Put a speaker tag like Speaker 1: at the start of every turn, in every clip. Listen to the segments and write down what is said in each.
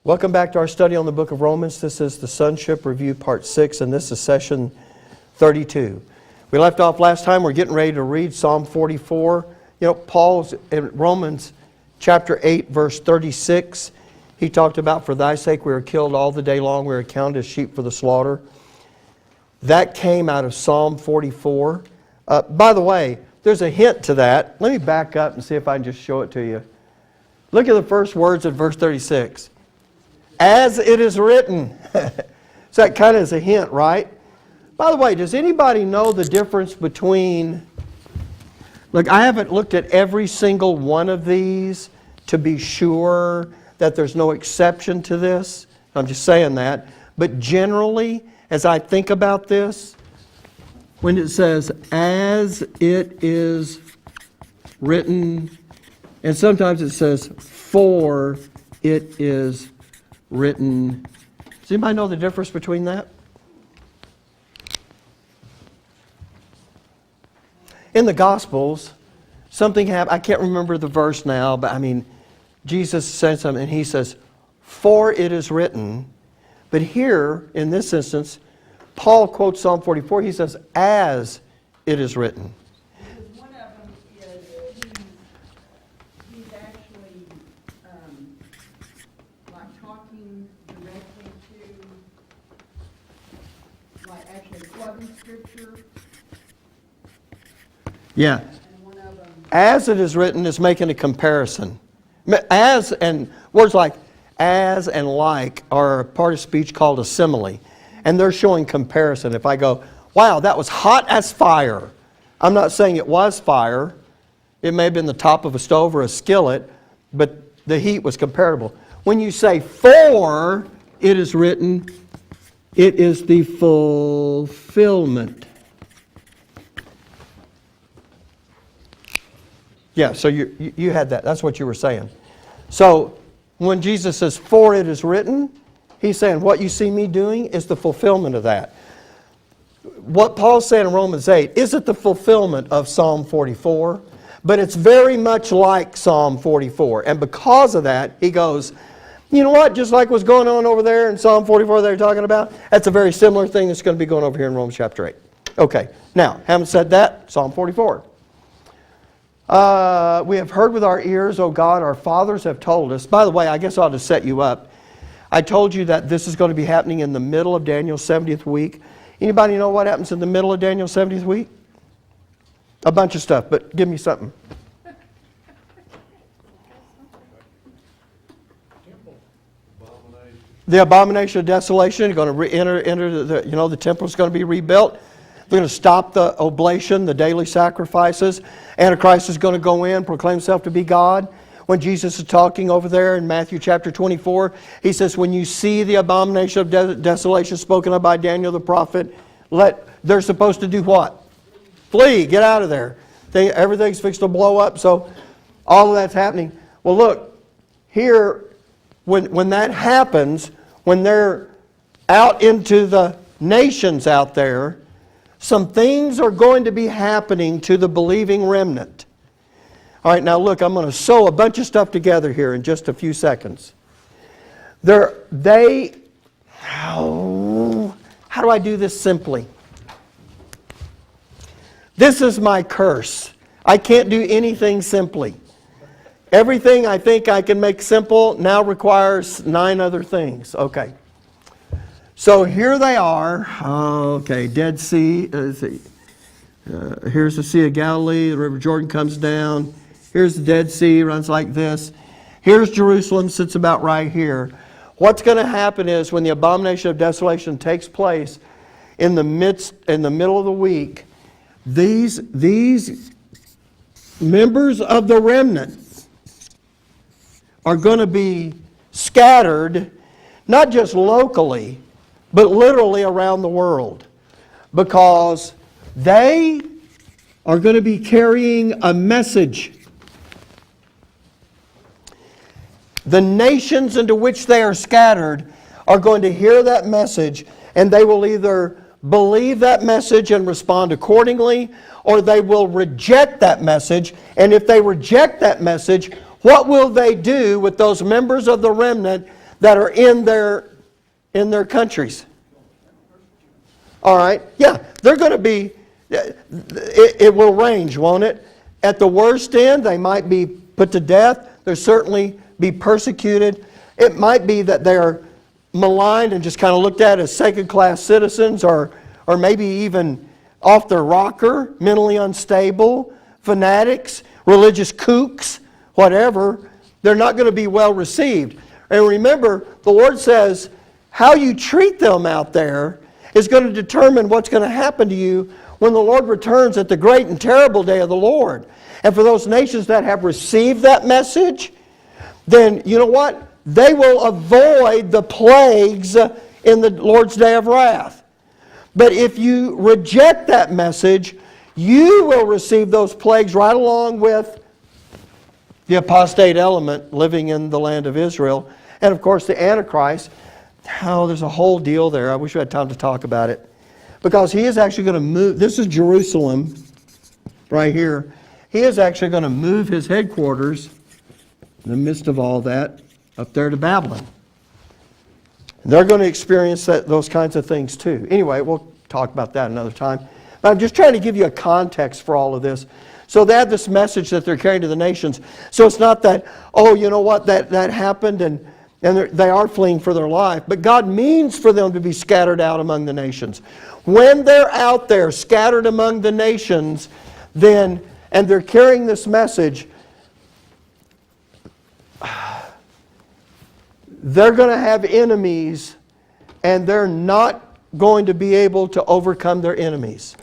Speaker 1: Welcome back to our study on the book of Romans. This is the Sonship Review Part 6, and this is session 32. We left off last time. We're getting ready to read Psalm 44. You know, Paul's in Romans chapter 8, verse 36. He talked about, for thy sake we are killed all the day long. We are counted as sheep for the slaughter. That came out of Psalm 44. By the way, there's a hint to that. Let me back up and see if I can just show it to you. Look at the first words of verse 36. As it is written. So that kind of is a hint, right? By the way, does anybody know the difference between... Look, I haven't looked at every single one of these to be sure that there's no exception to this. I'm just saying that. But generally, as I think about this, when it says, as it is written, and sometimes it says, for it is written. Does anybody know the difference between that? In the Gospels, something happened. I can't remember the verse now, but I mean, Jesus said something and he says, for it is written. But here, in this instance, Paul quotes Psalm 44. He says, as it is written.
Speaker 2: One of them is he's actually like talking directly to, like actually quoting scripture.
Speaker 1: Yeah.
Speaker 2: And one of them,
Speaker 1: As it is written is making a comparison. As and words like as and like are a part of speech called a simile. And they're showing comparison. If I go, wow, that was hot as fire. I'm not saying it was fire. It may have been the top of a stove or a skillet, but the heat was comparable. When you say for it is written, it is the fulfillment. Yeah, so you had that. That's what you were saying. So when Jesus says, for it is written, he's saying what you see me doing is the fulfillment of that. What Paul's saying in Romans 8 isn't the fulfillment of Psalm 44, but it's very much like Psalm 44. And because of that, he goes, you know what, just like what's going on over there in Psalm 44 they're talking about, that's a very similar thing that's going to be going over here in Romans chapter 8. Okay, now, having said that, Psalm 44. We have heard with our ears, O God, our fathers have told us. By the way, I guess I'll just set you up. I told you that this is going to be happening in the middle of Daniel's 70th week. Anybody know what happens in the middle of Daniel's 70th week? A bunch of stuff, but give me something. The abomination of desolation is going to enter the temple is going to be rebuilt. They're going to stop the oblation, the daily sacrifices. Antichrist is going to go in, proclaim himself to be God. When Jesus is talking over there in Matthew chapter 24, he says, when you see the abomination of desolation spoken of by Daniel the prophet, they're supposed to do what? Flee, get out of there. Everything's fixed to blow up, so all of that's happening. Well, look, here, when that happens, when they're out into the nations out there, some things are going to be happening to the believing remnant. All right, now look, I'm going to sew a bunch of stuff together here in just a few seconds. How do I do this simply? This is my curse. I can't do anything simply. Everything I think I can make simple now requires 9 other things. Okay. So here they are. Okay, Dead Sea. Here's the Sea of Galilee. The River Jordan comes down. Here's the Dead Sea, runs like this. Here's Jerusalem, sits about right here. What's going to happen is when the abomination of desolation takes place in the middle of the week, these members of the remnant are going to be scattered, not just locally, but literally around the world, because they are going to be carrying a message. The nations into which they are scattered are going to hear that message, and they will either believe that message and respond accordingly, or they will reject that message. And if they reject that message, what will they do with those members of the remnant that are in their countries. All right, yeah, they're going to be, it will range, won't it? At the worst end, they might be put to death. They'll certainly be persecuted. It might be that they're maligned and just kind of looked at as second-class citizens, or maybe even off their rocker, mentally unstable, fanatics, religious kooks, whatever. They're not going to be well received. And remember, the Lord says, how you treat them out there is going to determine what's going to happen to you when the Lord returns at the great and terrible day of the Lord. And for those nations that have received that message, then you know what? They will avoid the plagues in the Lord's day of wrath. But if you reject that message, you will receive those plagues right along with the apostate element living in the land of Israel. And of course the Antichrist. Oh, there's a whole deal there. I wish we had time to talk about it. Because he is actually going to move. This is Jerusalem right here. He is actually going to move his headquarters in the midst of all that up there to Babylon. And they're going to experience those kinds of things too. Anyway, we'll talk about that another time. But I'm just trying to give you a context for all of this. So they have this message that they're carrying to the nations. So it's not that, oh, you know what, that happened and they are fleeing for their life. But God means for them to be scattered out among the nations. When they're out there scattered among the nations, then, and they're carrying this message, they're going to have enemies, and they're not going to be able to overcome their enemies.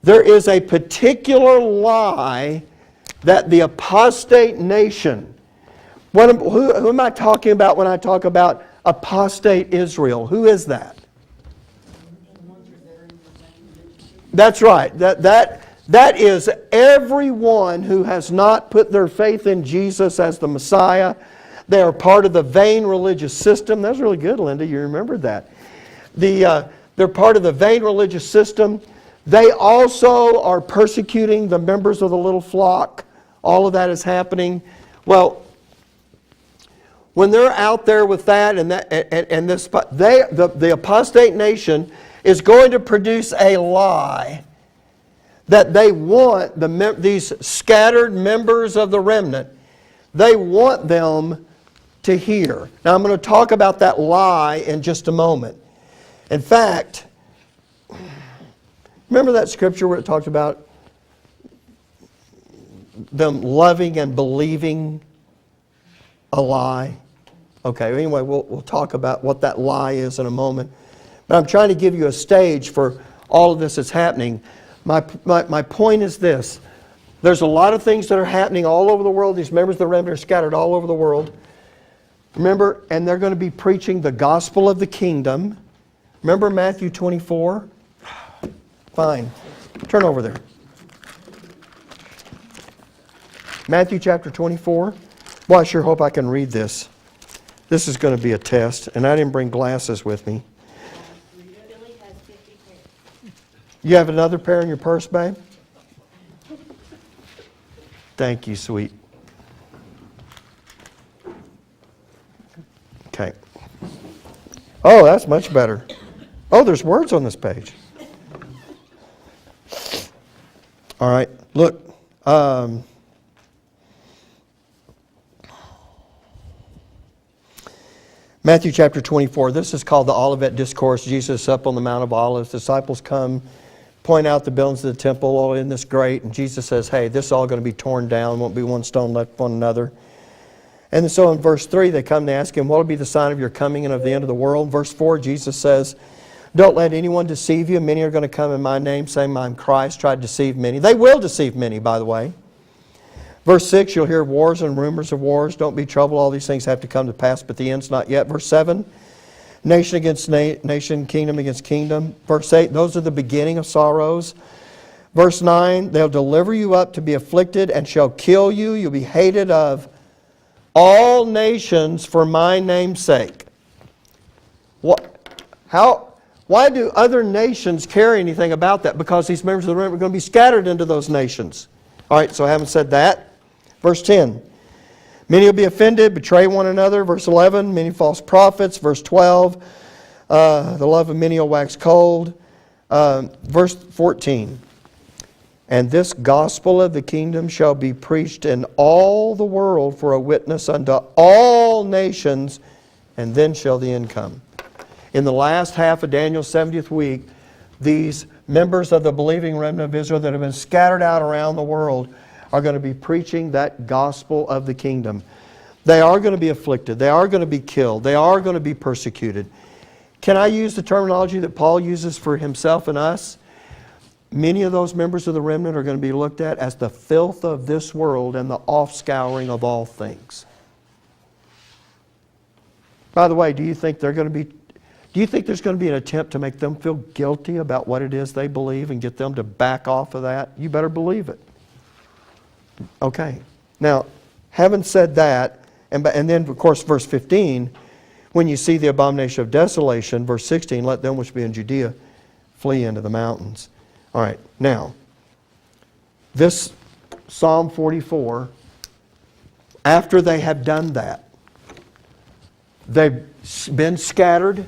Speaker 1: There is a particular lie that the apostate nation, who am I talking about when I talk about apostate Israel? Who is that? That's right. That is everyone who has not put their faith in Jesus as the Messiah. They are part of the vain religious system. That's really good, Linda. You remembered that. They're part of the vain religious system. They also are persecuting the members of the little flock. All of that is happening. Well, when they're out there with that the apostate nation is going to produce a lie that they want these scattered members of the remnant, they want them to hear. Now I'm going to talk about that lie in just a moment. In fact, remember that scripture where it talks about them loving and believing a lie? Okay, anyway, we'll talk about what that lie is in a moment. But I'm trying to give you a stage for all of this that's happening. My point is this. There's a lot of things that are happening all over the world. These members of the remnant are scattered all over the world. Remember, and they're going to be preaching the gospel of the kingdom. Remember Matthew 24? Fine. Turn over there. Matthew chapter 24. Well, I sure hope I can read this. This is going to be a test, and I didn't bring glasses with me.
Speaker 3: Billy has 50 pairs.
Speaker 1: You have another pair in your purse, babe? Thank you, sweet. Okay. Oh, that's much better. Oh, there's words on this page. All right, look. Matthew chapter 24, this is called the Olivet Discourse. Jesus up on the Mount of Olives. Disciples come, point out the buildings of the temple. Oh, isn't this great? And Jesus says, hey, this is all going to be torn down. Won't be one stone left upon another. And so in verse 3, they come to ask him, what will be the sign of your coming and of the end of the world? Verse 4, Jesus says, don't let anyone deceive you. Many are going to come in my name, saying I'm Christ. Try to deceive many. They will deceive many, by the way. Verse 6, you'll hear wars and rumors of wars. Don't be troubled. All these things have to come to pass, but the end's not yet. Verse 7, nation against nation, kingdom against kingdom. Verse 8, those are the beginning of sorrows. Verse 9, they'll deliver you up to be afflicted and shall kill you. You'll be hated of all nations for my name's sake. Why do other nations care anything about that? Because these members of the remnant are going to be scattered into those nations. All right, so I haven't said that. Verse 10, Many will be offended, betray one another. Verse 11, many false prophets. Verse 12, the love of many will wax cold. Verse 14, and this gospel of the kingdom shall be preached in all the world for a witness unto all nations, and then shall the end come. In the last half of Daniel's 70th week, these members of the believing remnant of Israel that have been scattered out around the world are going to be preaching that gospel of the kingdom. They are going to be afflicted. They are going to be killed. They are going to be persecuted. Can I use the terminology that Paul uses for himself and us? Many of those members of the remnant are going to be looked at as the filth of this world and the offscouring of all things. By the way, do you think there's going to be an attempt to make them feel guilty about what it is they believe and get them to back off of that? You better believe it. Okay. Now, having said that, and then of course verse 15, when you see the abomination of desolation, verse 16, let them which be in Judea flee into the mountains. All right, now, this Psalm 44, after they have done that, they've been scattered.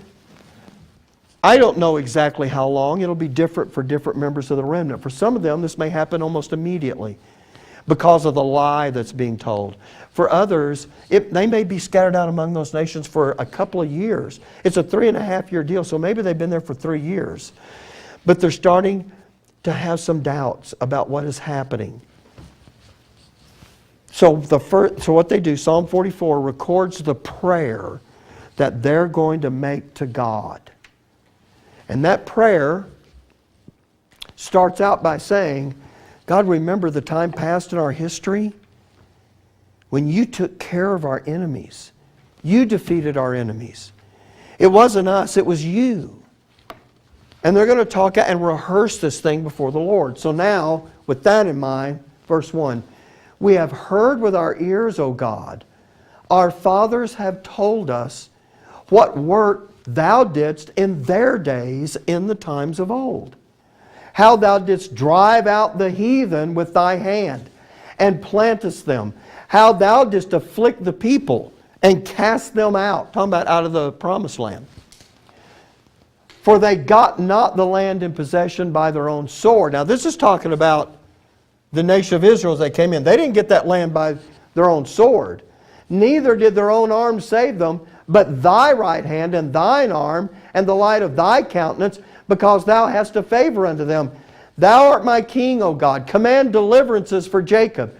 Speaker 1: I don't know exactly how long. It'll be different for different members of the remnant. For some of them, this may happen almost immediately because of the lie that's being told. For others, they may be scattered out among those nations for a couple of years. It's a 3.5-year deal, so maybe they've been there for 3 years. But they're starting to have some doubts about what is happening. So what they do, Psalm 44 records the prayer that they're going to make to God. And that prayer starts out by saying, God, remember the time past in our history when you took care of our enemies. You defeated our enemies. It wasn't us, it was you. And they're going to talk and rehearse this thing before the Lord. So now, with that in mind, verse 1, we have heard with our ears, O God. Our fathers have told us what work thou didst in their days in the times of old. How thou didst drive out the heathen with thy hand and plantest them. How thou didst afflict the people and cast them out. Talking about out of the promised land. For they got not the land in possession by their own sword. Now this is talking about the nation of Israel as they came in. They didn't get that land by their own sword. Neither did their own arm save them, but thy right hand and thine arm and the light of thy countenance, because thou hast a favor unto them. Thou art my king, O God. Command deliverances for Jacob.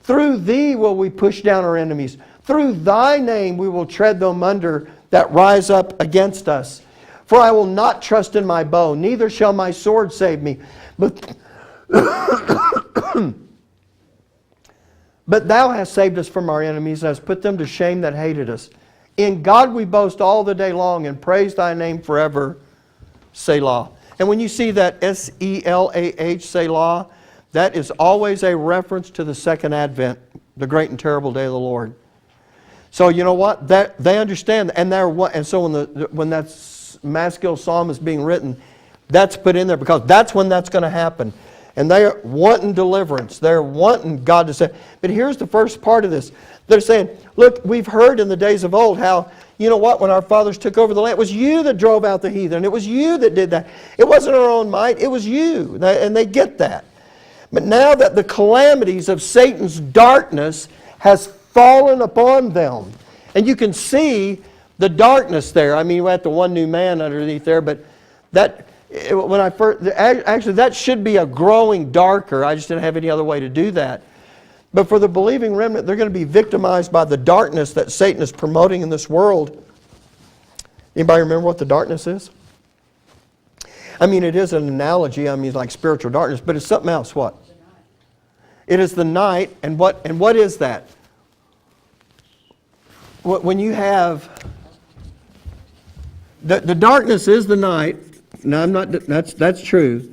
Speaker 1: Through thee will we push down our enemies. Through thy name we will tread them under that rise up against us. For I will not trust in my bow, neither shall my sword save me. But thou hast saved us from our enemies, and hast put them to shame that hated us. In God we boast all the day long, and praise thy name forever. Selah. And when you see that S-E-L-A-H, Selah, that is always a reference to the second advent, the great and terrible day of the Lord. So you know what? They understand, and so when that Maskil psalm is being written, that's put in there because that's when that's going to happen. And they're wanting deliverance. They're wanting God to say. But here's the first part of this. They're saying, look, we've heard in the days of old how, you know what, when our fathers took over the land, it was you that drove out the heathen. It was you that did that. It wasn't our own might. It was you. And they get that. But now that the calamities of Satan's darkness has fallen upon them, and you can see the darkness there. I mean, we had the one new man underneath there, but that when I first, actually that should be a growing darker. I just didn't have any other way to do that. But for the believing remnant, they're going to be victimized by the darkness that Satan is promoting in this world. Anybody remember what the darkness is? I mean, it is an analogy. I mean, like spiritual darkness, but it's something else. What? It is the night, and what is that? When you have the darkness is the night. Now I'm not. That's true,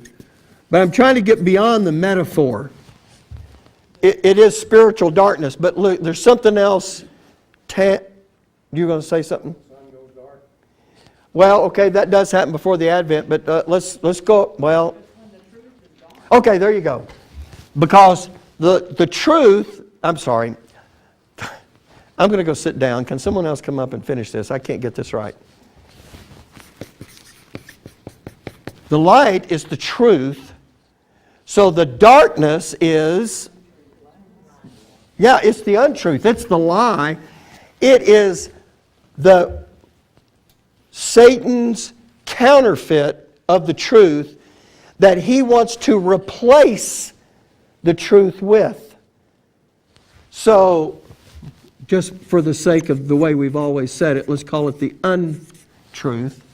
Speaker 1: but I'm trying to get beyond the metaphor. It is spiritual darkness, but look, there's something else. You're going to say something?
Speaker 4: Sun goes dark.
Speaker 1: Well, okay, that does happen before the Advent, but let's go. Well, okay, there you go. Because the truth. I'm sorry. I'm going to go sit down. Can someone else come up and finish this? I can't get this right. The light is the truth. So the darkness is, it's the untruth. It's the lie. It is the Satan's counterfeit of the truth that he wants to replace the truth with. So, just for the sake of the way we've always said it, let's call it the untruth.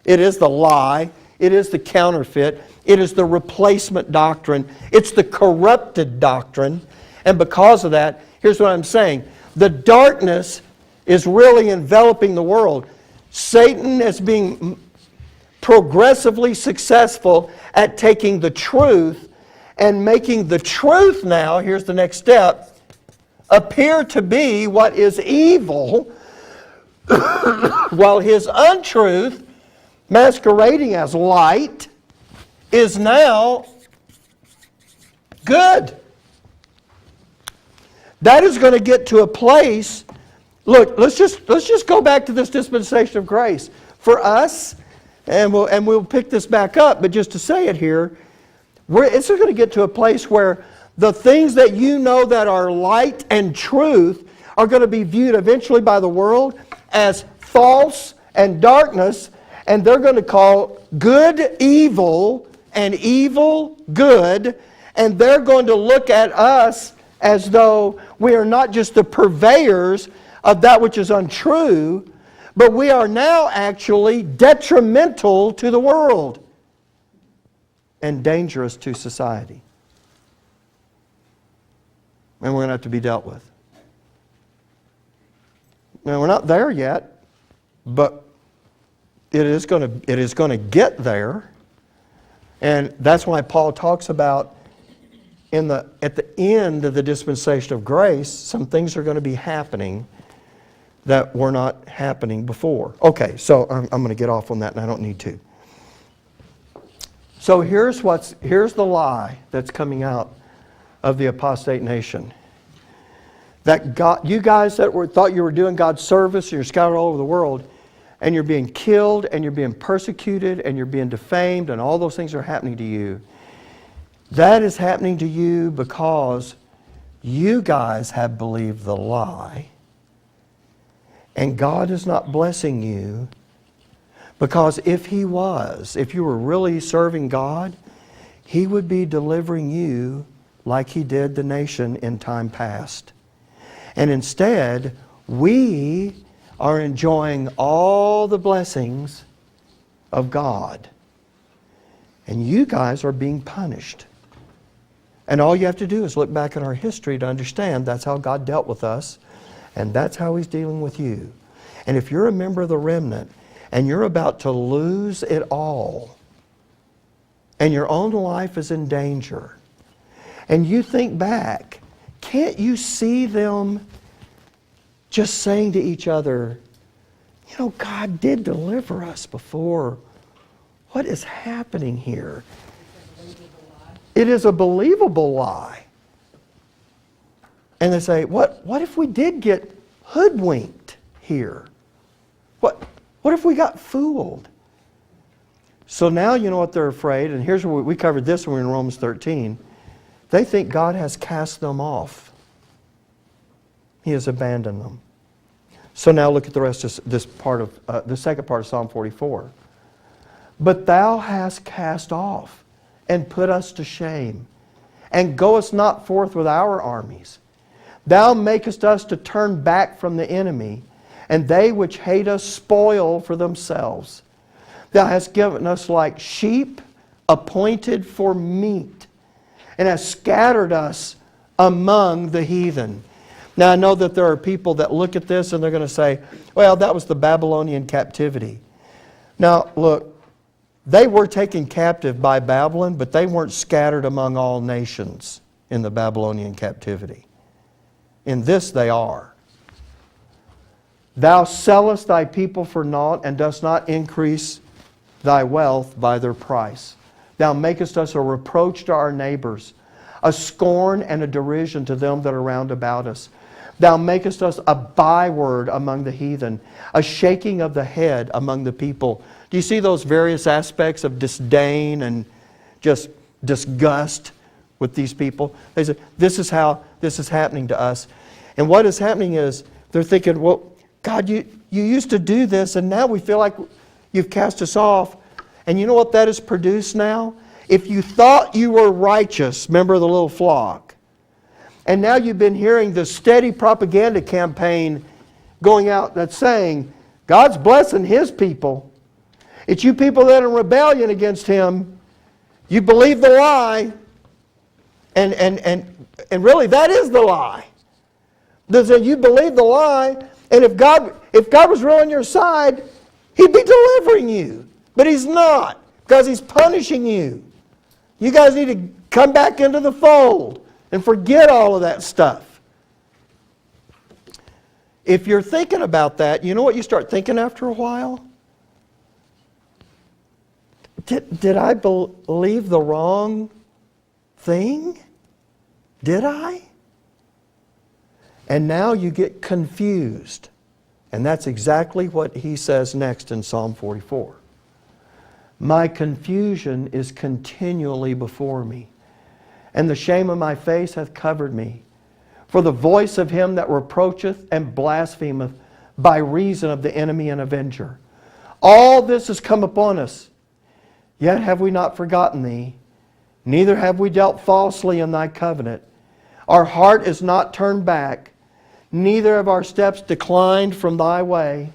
Speaker 1: It is the lie. It is the counterfeit. It is the replacement doctrine. It's the corrupted doctrine. And because of that, here's what I'm saying. The darkness is really enveloping the world. Satan is being progressively successful at taking the truth and making the truth now, here's the next step, appear to be what is evil, while his untruth, masquerading as light, is now good. That is going to get to a place. Look, let's just go back to this dispensation of grace. For us, and we'll pick this back up, but just to say it here, it's going to get to a place where the things that you know that are light and truth are going to be viewed eventually by the world as false and darkness, and they're going to call good evil and evil good, and they're going to look at us as though we are not just the purveyors of that which is untrue, but we are now actually detrimental to the world and dangerous to society. And we're going to have to be dealt with. Now, we're not there yet, but it is going to get there. And that's why Paul talks about at the end of the dispensation of grace, some things are going to be happening that were not happening before. Okay, so I'm going to get off on that, and I don't need to. So here's the lie that's coming out of the apostate nation. That God, you guys that thought you were doing God's service, and you're scattered all over the world, and you're being killed, and you're being persecuted, and you're being defamed, and all those things are happening to you. That is happening to you because you guys have believed the lie. And God is not blessing you, because if you were really serving God, He would be delivering you like He did the nation in time past. And instead, we are enjoying all the blessings of God. And you guys are being punished. And all you have to do is look back at our history to understand that's how God dealt with us, and that's how He's dealing with you. And if you're a member of the remnant, and you're about to lose it all, and your own life is in danger, and you think back, can't you see them just saying to each other, you know, God did deliver us before. What is happening here? It is a believable lie. And they say, what if we did get hoodwinked here? What if we got fooled? So now you know what they're afraid, and here's where we covered this when we were in Romans 13. They think God has cast them off. He has abandoned them. So now look at the rest of this part of the second part of Psalm 44. But thou hast cast off and put us to shame, and goest not forth with our armies. Thou makest us to turn back from the enemy, and they which hate us spoil for themselves. Thou hast given us like sheep appointed for meat, and hast scattered us among the heathen. Now I know that there are people that look at this and they're going to say, well, that was the Babylonian captivity. Now look, they were taken captive by Babylon, but they weren't scattered among all nations in the Babylonian captivity. In this they are. Thou sellest thy people for naught, and dost not increase thy wealth by their price. Thou makest us a reproach to our neighbors, a scorn and a derision to them that are round about us. Thou makest us a byword among the heathen, a shaking of the head among the people. Do you see those various aspects of disdain and just disgust with these people? They say, this is how this is happening to us. And what is happening is they're thinking, well, God, you used to do this, and now we feel like you've cast us off. And you know what that has produced now? If you thought you were righteous, remember the little flock, and now you've been hearing the steady propaganda campaign going out that's saying, God's blessing His people. It's you people that are in rebellion against Him. You believe the lie. And really, that is the lie. You believe the lie, and if God was really on your side, He'd be delivering you. But He's not, because He's punishing you. You guys need to come back into the fold and forget all of that stuff. If you're thinking about that, you know what you start thinking after a while? Did I believe the wrong thing? Did I? And now you get confused. And that's exactly what he says next in Psalm 44. My confusion is continually before me, and the shame of my face hath covered me. For the voice of him that reproacheth and blasphemeth by reason of the enemy and avenger. All this has come upon us. Yet have we not forgotten thee, neither have we dealt falsely in thy covenant. Our heart is not turned back, neither have our steps declined from thy way.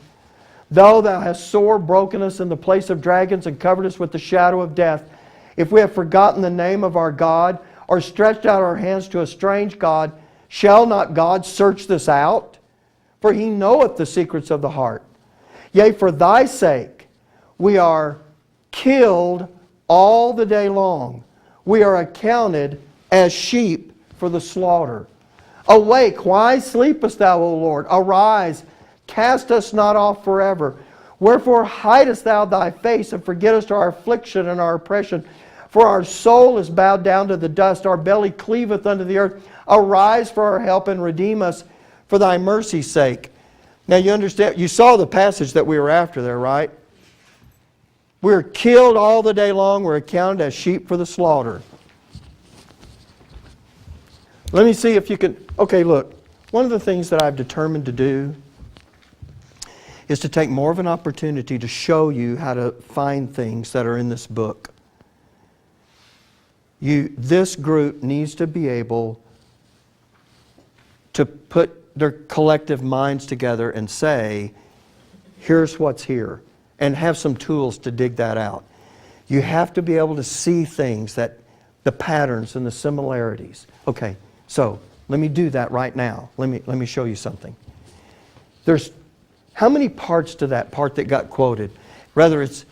Speaker 1: Though thou hast sore broken us in the place of dragons and covered us with the shadow of death, if we have forgotten the name of our God, or stretched out our hands to a strange God, shall not God search this out? For He knoweth the secrets of the heart. Yea, for thy sake we are killed all the day long. We are accounted as sheep for the slaughter. Awake, why sleepest thou, O Lord? Arise, cast us not off forever. Wherefore hidest thou thy face, and forgettest our affliction and our oppression? For our soul is bowed down to the dust, our belly cleaveth unto the earth. Arise for our help, and redeem us for thy mercy's sake. Now you understand, you saw the passage that we were after there, right? We're killed all the day long. We're accounted as sheep for the slaughter. Let me see if you can... Okay, look. One of the things that I've determined to do is to take more of an opportunity to show you how to find things that are in this book. This group needs to be able to put their collective minds together and say, here's what's here, and have some tools to dig that out. You have to be able to see things, that the patterns and the similarities. Okay, so let me do that right now. Let me show you something. There's how many parts to that part that got quoted? Whether it's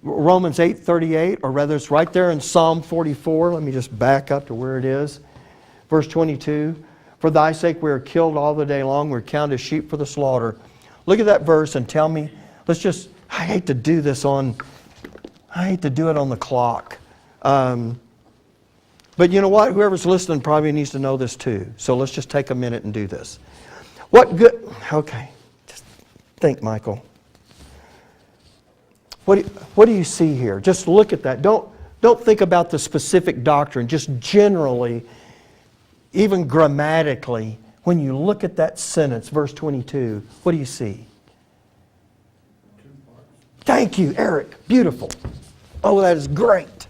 Speaker 1: Romans 8:38 or whether it's right there in Psalm 44. Let me just back up to where it is. Verse 22. For thy sake we are killed all the day long. We're counted as sheep for the slaughter. Look at that verse and tell me. I hate to do it on the clock. But you know what? Whoever's listening probably needs to know this too. So let's just take a minute and do this. Okay. Just think, Michael. What do you see here? Just look at that. Don't think about the specific doctrine. Just generally, even grammatically, when you look at that sentence, verse 22, what do you see? Thank you, Eric. Beautiful. Oh, that is great.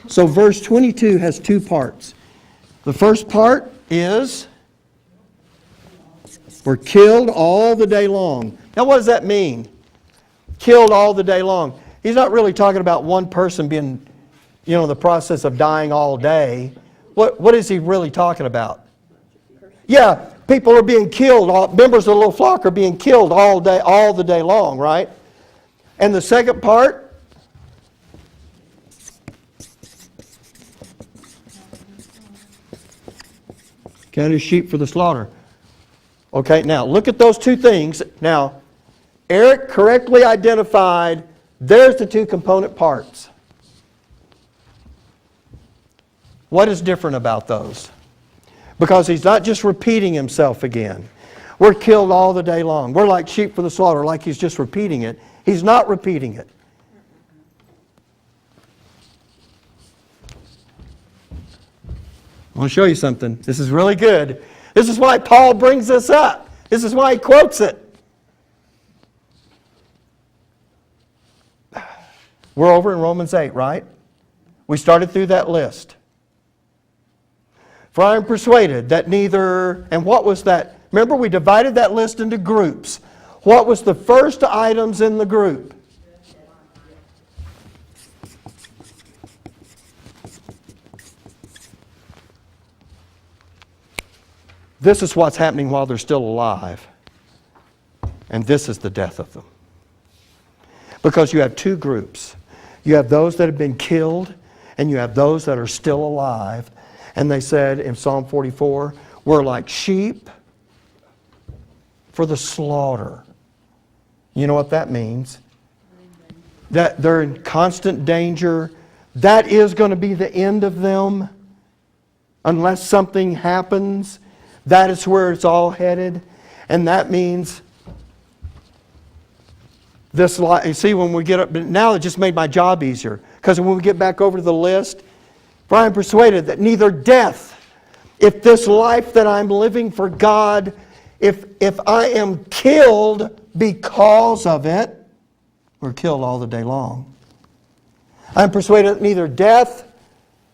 Speaker 1: So verse 22 has two parts. The first part is, we're killed all the day long. Now what does that mean? Killed all the day long. He's not really talking about one person being, in the process of dying all day. What is he really talking about? Yeah, people are being killed. Members of the little flock are being killed all the day long, right? And the second part? Counted as sheep for the slaughter. Okay, now look at those two things. Now, Eric correctly identified, there's the two component parts. What is different about those? Because he's not just repeating himself again. We're killed all the day long. We're like sheep for the slaughter, like he's just repeating it. He's not repeating it. I want to show you something. This is really good. This is why Paul brings this up. This is why he quotes it. We're over in Romans 8, right? We started through that list. For I am persuaded that neither, and what was that? Remember, we divided that list into groups. What was the first items in the group? This is what's happening while they're still alive. And this is the death of them. Because you have two groups. You have those that have been killed, and you have those that are still alive. And they said in Psalm 44, we're like sheep for the slaughter. You know what that means? That they're in constant danger. That is going to be the end of them. Unless something happens, that is where it's all headed. And that means this life. You see, when we get up, now it just made my job easier. Because when we get back over to the list, for I am persuaded that neither death, if this life that I'm living for God, if I am killed because of it, we're killed all the day long. I'm persuaded that neither death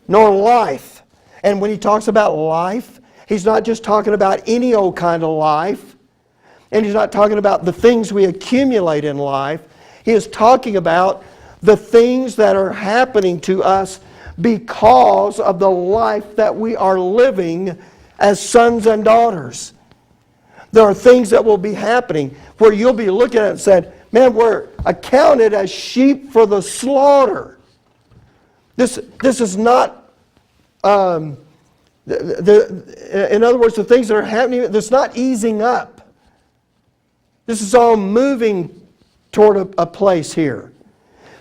Speaker 1: nor life. And when he talks about life, he's not just talking about any old kind of life. And he's not talking about the things we accumulate in life. He is talking about the things that are happening to us because of the life that we are living as sons and daughters. There are things that will be happening where you'll be looking at it and said, man, we're accounted as sheep for the slaughter. This is not, in other words, the things that are happening, it's not easing up. This is all moving toward a place here.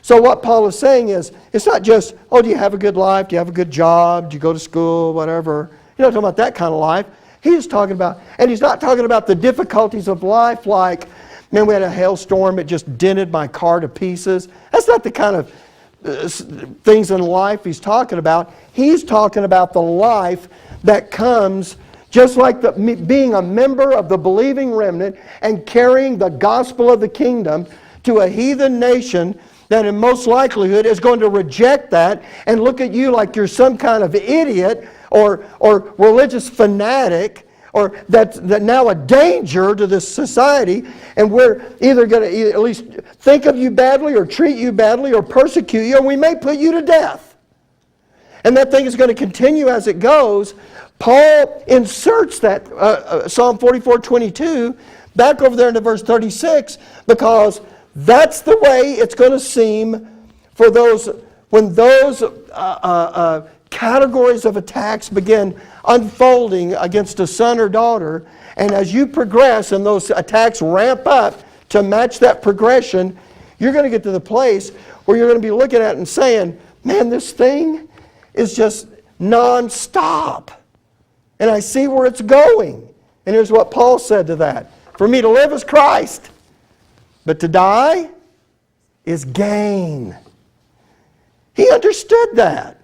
Speaker 1: So what Paul is saying is, it's not just, oh, do you have a good life? Do you have a good job? Do you go to school? Whatever. He's not talking about that kind of life. He's talking about, and he's not talking about the difficulties of life like, man, we had a hailstorm, it just dented my car to pieces. That's not the kind of things in life he's talking about. He's talking about the life that comes just like being a member of the believing remnant and carrying the gospel of the kingdom to a heathen nation that in most likelihood is going to reject that and look at you like you're some kind of idiot or religious fanatic, or that's now a danger to this society, and we're either going to at least think of you badly or treat you badly or persecute you, and we may put you to death. And that thing is going to continue as it goes. Paul inserts that Psalm 44:22 back over there into verse 36 because that's the way it's going to seem for those when those categories of attacks begin unfolding against a son or daughter, and as you progress and those attacks ramp up to match that progression, you're going to get to the place where you're going to be looking at it and saying, man, this thing is just non-stop. And I see where it's going. And here's what Paul said to that. For me to live is Christ, but to die is gain. He understood that.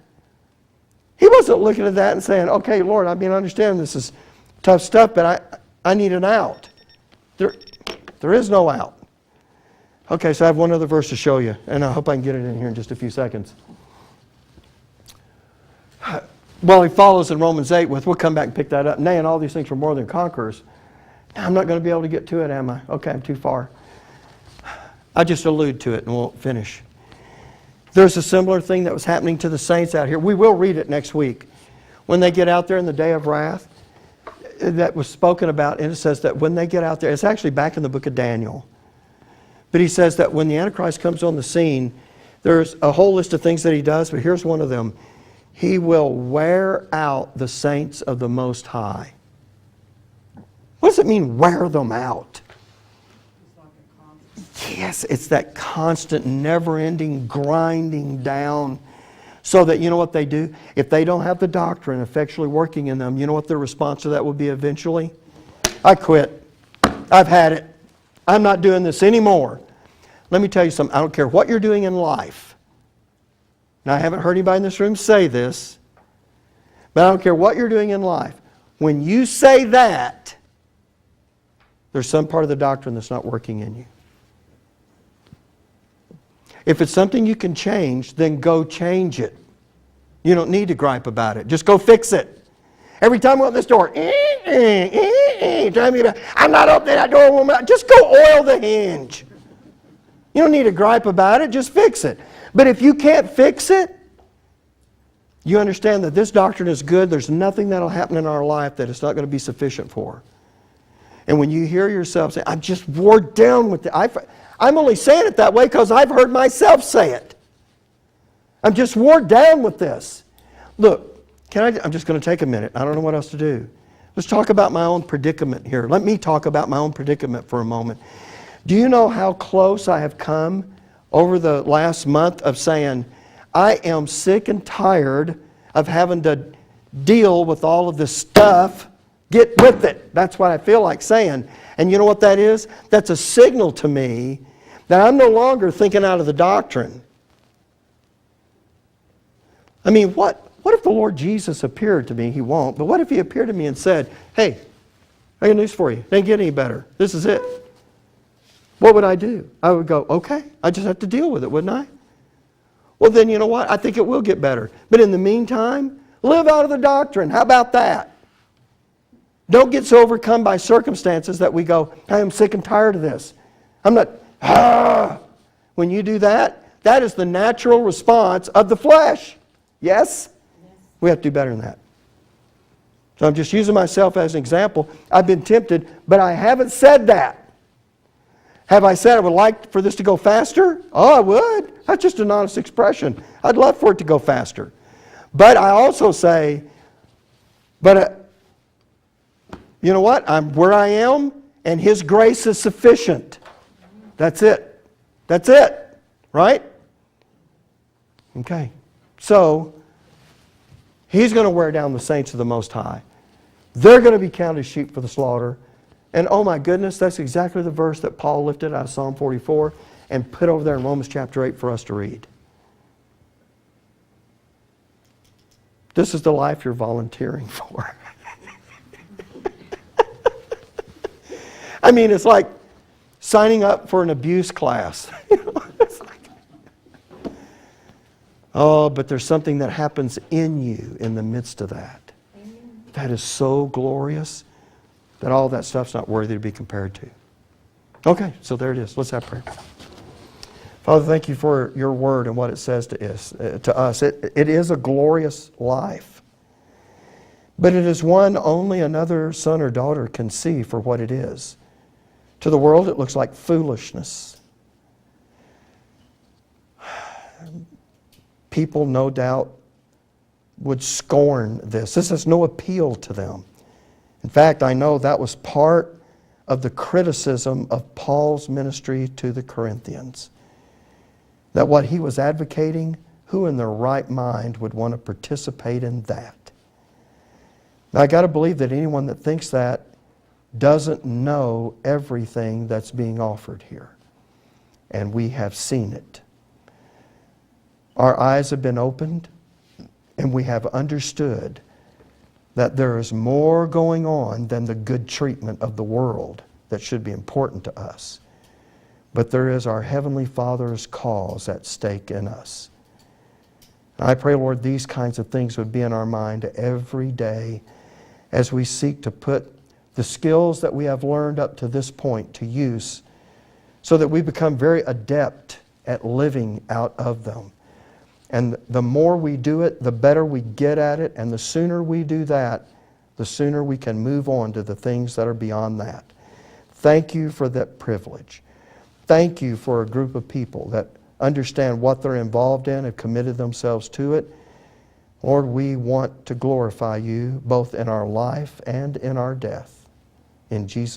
Speaker 1: He wasn't looking at that and saying, okay, Lord, I understand this is tough stuff, but I need an out. There is no out. Okay, so I have one other verse to show you, and I hope I can get it in here in just a few seconds. Well, he follows in Romans 8 with, we'll come back and pick that up. Nay, and all these things were more than conquerors. I'm not going to be able to get to it, am I? Okay, I'm too far. I just allude to it and we'll finish. There's a similar thing that was happening to the saints out here. We will read it next week. When they get out there in the day of wrath, that was spoken about, and it says that when they get out there, it's actually back in the book of Daniel. But he says that when the Antichrist comes on the scene, there's a whole list of things that he does, but here's one of them. He will wear out the saints of the Most High. What does it mean, wear them out? Yes, it's that constant, never-ending grinding down so that, you know what they do? If they don't have the doctrine effectually working in them, you know what their response to that will be eventually? I quit. I've had it. I'm not doing this anymore. Let me tell you something. I don't care what you're doing in life. Now, I haven't heard anybody in this room say this, but I don't care what you're doing in life. When you say that, there's some part of the doctrine that's not working in you. If it's something you can change, then go change it. You don't need to gripe about it. Just go fix it. Every time we open this door, I'm not opening that door. Just go oil the hinge. You don't need to gripe about it. Just fix it. But if you can't fix it, you understand that this doctrine is good. There's nothing that will happen in our life that it's not going to be sufficient for. And when you hear yourself say, I'm just wore down with it. I'm only saying it that way because I've heard myself say it. I'm just wore down with this. Look, I'm just going to take a minute. I don't know what else to do. Let's talk about my own predicament here. Let me talk about my own predicament for a moment. Do you know how close I have come over the last month of saying, I am sick and tired of having to deal with all of this stuff. Get with it. That's what I feel like saying. And you know what that is? That's a signal to me that I'm no longer thinking out of the doctrine. I mean, what if the Lord Jesus appeared to me? He won't. But what if He appeared to me and said, hey, I got news for you. It ain't get any better. This is it. What would I do? I would go, okay, I just have to deal with it, wouldn't I? Well, then you know what? I think it will get better. But in the meantime, live out of the doctrine. How about that? Don't get so overcome by circumstances that we go, I am sick and tired of this. I'm not, When you do that, that is the natural response of the flesh. Yes? We have to do better than that. So I'm just using myself as an example. I've been tempted, but I haven't said that. Have I said I would like for this to go faster? Oh, I would. That's just an honest expression. I'd love for it to go faster. But I also say, you know what? I'm where I am, and His grace is sufficient. That's it. That's it. Right? Okay. So, He's going to wear down the saints of the Most High. They're going to be counted as sheep for the slaughter. And oh my goodness, that's exactly the verse that Paul lifted out of Psalm 44 and put over there in Romans chapter 8 for us to read. This is the life you're volunteering for. I mean, it's like signing up for an abuse class. Oh, but there's something that happens in you in the midst of that. That is so glorious that all that stuff's not worthy to be compared to. Okay, so there it is. Let's have prayer. Father, thank you for your word and what it says to us. It is a glorious life. But it is one only another son or daughter can see for what it is. To the world, it looks like foolishness. People, no doubt, would scorn this. This has no appeal to them. In fact, I know that was part of the criticism of Paul's ministry to the Corinthians. That what he was advocating, who in their right mind would want to participate in that? Now, I got to believe that anyone that thinks that doesn't know everything that's being offered here. And we have seen it. Our eyes have been opened, and we have understood that there is more going on than the good treatment of the world that should be important to us. But there is our Heavenly Father's cause at stake in us. And I pray, Lord, these kinds of things would be in our mind every day as we seek to put the skills that we have learned up to this point to use so that we become very adept at living out of them. And the more we do it, the better we get at it. And the sooner we do that, the sooner we can move on to the things that are beyond that. Thank you for that privilege. Thank you for a group of people that understand what they're involved in, have committed themselves to it. Lord, we want to glorify you both in our life and in our death. In Jesus'